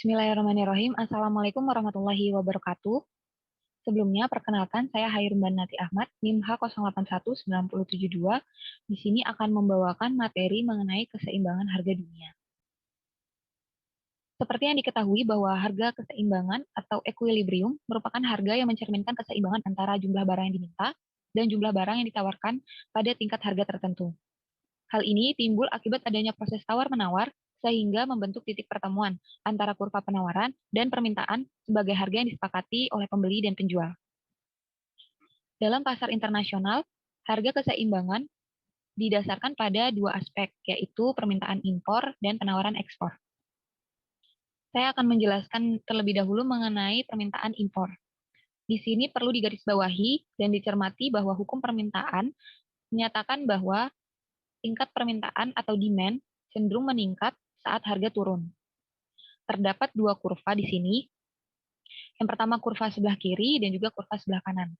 Bismillahirrahmanirrahim. Assalamualaikum warahmatullahi wabarakatuh. Sebelumnya, perkenalkan saya Hairun Nati Ahmad, NIM H081972. Di sini akan membawakan materi mengenai keseimbangan harga dunia. Seperti yang diketahui bahwa harga keseimbangan atau equilibrium merupakan harga yang mencerminkan keseimbangan antara jumlah barang yang diminta dan jumlah barang yang ditawarkan pada tingkat harga tertentu. Hal ini timbul akibat adanya proses tawar-menawar sehingga membentuk titik pertemuan antara kurva penawaran dan permintaan sebagai harga yang disepakati oleh pembeli dan penjual. Dalam pasar internasional, harga keseimbangan didasarkan pada dua aspek, yaitu permintaan impor dan penawaran ekspor. Saya akan menjelaskan terlebih dahulu mengenai permintaan impor. Di sini perlu digarisbawahi dan dicermati bahwa hukum permintaan menyatakan bahwa tingkat permintaan atau demand cenderung meningkat saat harga turun. Terdapat dua kurva di sini. Yang pertama kurva sebelah kiri dan juga kurva sebelah kanan.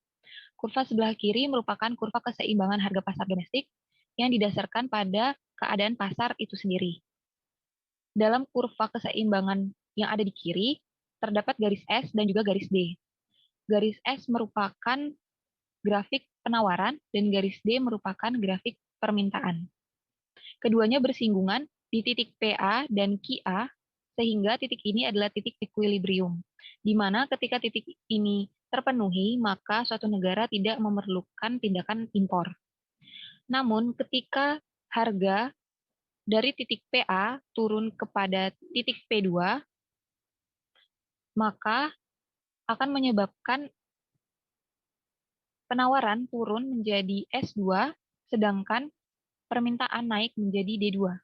Kurva sebelah kiri merupakan kurva keseimbangan harga pasar domestik yang didasarkan pada keadaan pasar itu sendiri. Dalam kurva keseimbangan yang ada di kiri, terdapat garis S dan juga garis D. Garis S merupakan grafik penawaran dan garis D merupakan grafik permintaan. Keduanya bersinggungan di titik PA dan QA, sehingga titik ini adalah titik equilibrium, di mana ketika titik ini terpenuhi, maka suatu negara tidak memerlukan tindakan impor. Namun, ketika harga dari titik PA turun kepada titik P2, maka akan menyebabkan penawaran turun menjadi S2, sedangkan permintaan naik menjadi D2.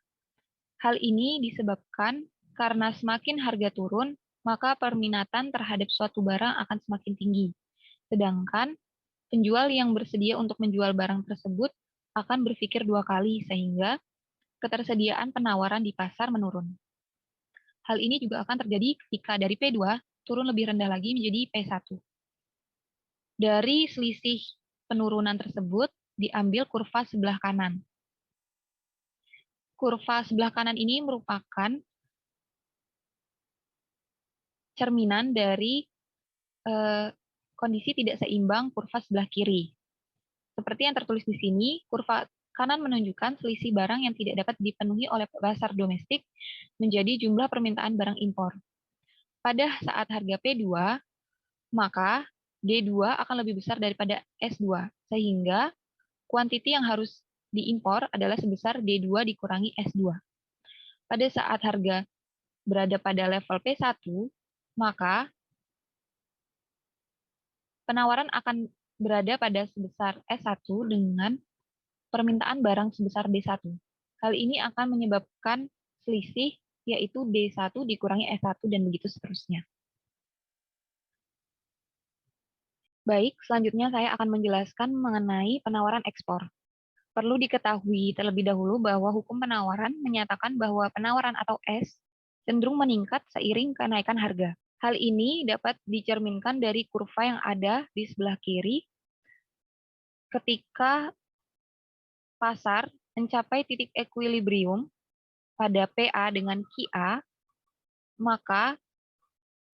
Hal ini disebabkan karena semakin harga turun, maka permintaan terhadap suatu barang akan semakin tinggi. Sedangkan penjual yang bersedia untuk menjual barang tersebut akan berpikir dua kali sehingga ketersediaan penawaran di pasar menurun. Hal ini juga akan terjadi ketika dari P2 turun lebih rendah lagi menjadi P1. Dari selisih penurunan tersebut diambil kurva sebelah kanan. Kurva sebelah kanan ini merupakan cerminan dari kondisi tidak seimbang kurva sebelah kiri. Seperti yang tertulis di sini, kurva kanan menunjukkan selisih barang yang tidak dapat dipenuhi oleh pasar domestik menjadi jumlah permintaan barang impor. Pada saat harga P2, maka D2 akan lebih besar daripada S2, sehingga kuantiti yang harus diimpor adalah sebesar D2 dikurangi S2. Pada saat harga berada pada level P1, maka penawaran akan berada pada sebesar S1 dengan permintaan barang sebesar D1. Hal ini akan menyebabkan selisih, yaitu D1 dikurangi S1 dan begitu seterusnya. Baik, selanjutnya saya akan menjelaskan mengenai penawaran ekspor. Perlu diketahui terlebih dahulu bahwa hukum penawaran menyatakan bahwa penawaran atau S cenderung meningkat seiring kenaikan harga. Hal ini dapat dicerminkan dari kurva yang ada di sebelah kiri. Ketika pasar mencapai titik equilibrium pada PA dengan QA, maka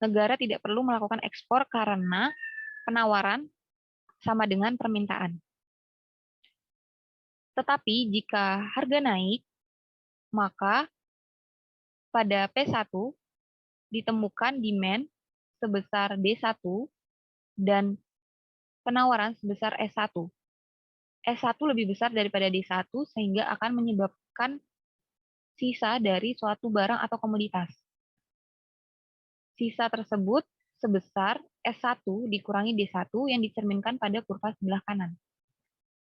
negara tidak perlu melakukan ekspor karena penawaran sama dengan permintaan. Tetapi jika harga naik, maka pada P1 ditemukan demand sebesar D1 dan penawaran sebesar S1. S1 lebih besar daripada D1 sehingga akan menyebabkan sisa dari suatu barang atau komoditas. Sisa tersebut sebesar S1 dikurangi D1 yang dicerminkan pada kurva sebelah kanan.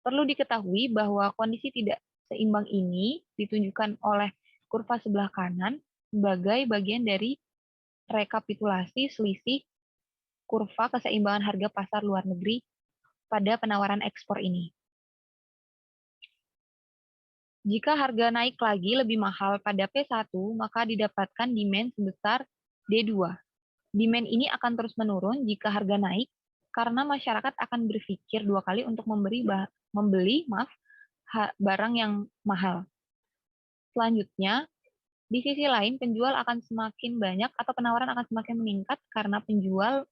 Perlu diketahui bahwa kondisi tidak seimbang ini ditunjukkan oleh kurva sebelah kanan sebagai bagian dari rekapitulasi selisih kurva keseimbangan harga pasar luar negeri pada penawaran ekspor ini. Jika harga naik lagi lebih mahal pada P1, maka didapatkan demand sebesar D2. Demand ini akan terus menurun jika harga naik karena masyarakat akan berpikir dua kali untuk membeli barang yang mahal. Selanjutnya, Di sisi lain, penjual akan semakin banyak atau penawaran akan semakin meningkat karena penjual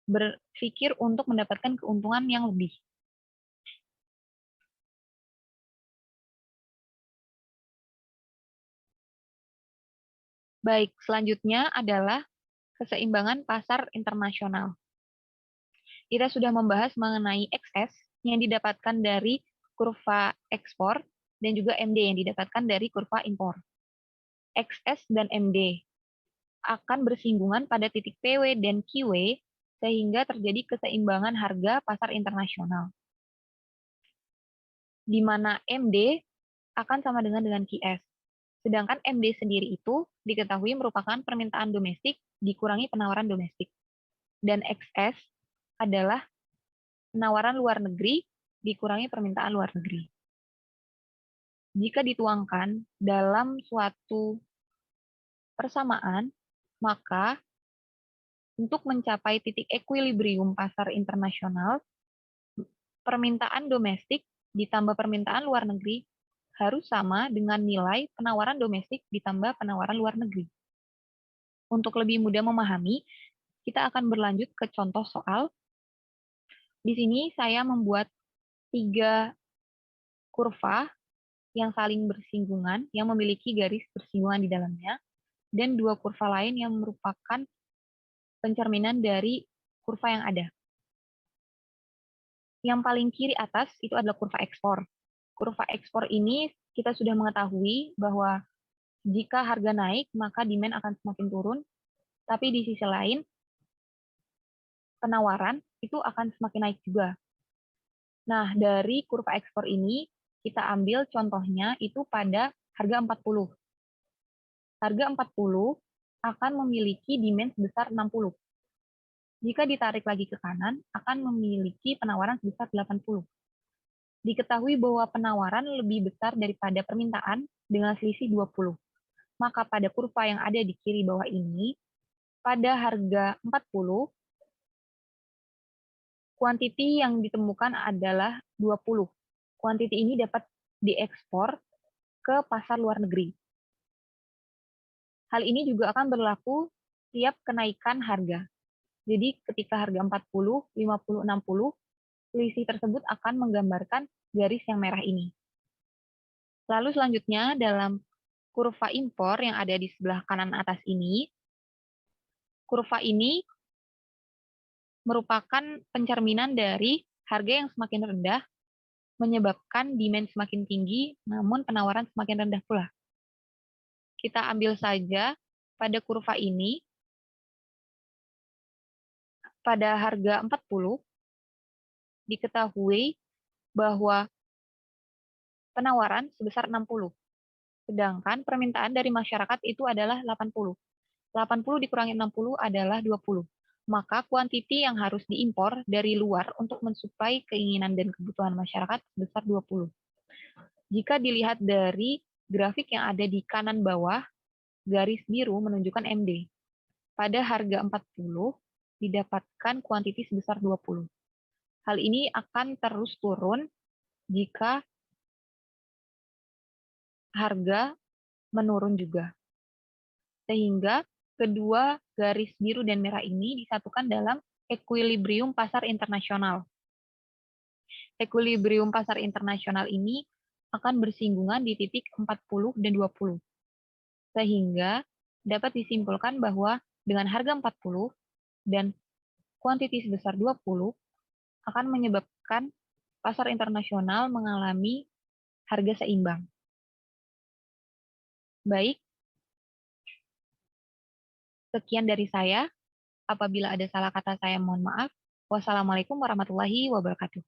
berpikir untuk mendapatkan keuntungan yang lebih. Baik, selanjutnya adalah keseimbangan pasar internasional. Kita sudah membahas mengenai XS yang didapatkan dari kurva ekspor dan juga MD yang didapatkan dari kurva impor. XS dan MD akan bersinggungan pada titik PW dan QW sehingga terjadi keseimbangan harga pasar internasional. Di mana MD akan sama dengan QS. Sedangkan MD sendiri itu diketahui merupakan permintaan domestik dikurangi penawaran domestik. Dan XS adalah penawaran luar negeri dikurangi permintaan luar negeri. Jika dituangkan dalam suatu persamaan, maka untuk mencapai titik equilibrium pasar internasional, permintaan domestik ditambah permintaan luar negeri harus sama dengan nilai penawaran domestik ditambah penawaran luar negeri. Untuk lebih mudah memahami, kita akan berlanjut ke contoh soal. Di sini saya membuat 3 kurva yang saling bersinggungan, yang memiliki garis bersinggungan di dalamnya, dan 2 kurva lain yang merupakan pencerminan dari kurva yang ada. Yang paling kiri atas itu adalah kurva ekspor. Kurva ekspor ini kita sudah mengetahui bahwa jika harga naik, maka demand akan semakin turun, tapi di sisi lain, penawaran itu akan semakin naik juga. Nah, dari kurva ekspor ini, kita ambil contohnya itu pada harga 40. Harga 40 akan memiliki demand sebesar 60. Jika ditarik lagi ke kanan, akan memiliki penawaran sebesar 80. Diketahui bahwa penawaran lebih besar daripada permintaan dengan selisih 20. Maka pada kurva yang ada di kiri bawah ini, pada harga 40, kuantiti yang ditemukan adalah 20. Kuantiti ini dapat diekspor ke pasar luar negeri. Hal ini juga akan berlaku setiap kenaikan harga. Jadi ketika harga 40, 50, 60, selisih tersebut akan menggambarkan garis yang merah ini. Lalu selanjutnya dalam kurva impor yang ada di sebelah kanan atas ini, kurva ini merupakan pencerminan dari harga yang semakin rendah menyebabkan demand semakin tinggi, namun penawaran semakin rendah pula. Kita ambil saja pada kurva ini, pada harga 40, diketahui bahwa penawaran sebesar 60, sedangkan permintaan dari masyarakat itu adalah 80. 80 dikurangi 60 adalah 20. Maka kuantiti yang harus diimpor dari luar untuk mensuplai keinginan dan kebutuhan masyarakat sebesar 20. Jika dilihat dari grafik yang ada di kanan bawah, garis biru menunjukkan MD. Pada harga 40, didapatkan kuantiti sebesar 20. Hal ini akan terus turun jika harga menurun juga. Sehingga kedua garis biru dan merah ini disatukan dalam equilibrium pasar internasional. Equilibrium pasar internasional ini akan bersinggungan di titik 40 dan 20. Sehingga dapat disimpulkan bahwa dengan harga 40 dan kuantiti sebesar 20 akan menyebabkan pasar internasional mengalami harga seimbang. Baik, sekian dari saya. Apabila ada salah kata saya mohon maaf. Wassalamualaikum warahmatullahi wabarakatuh.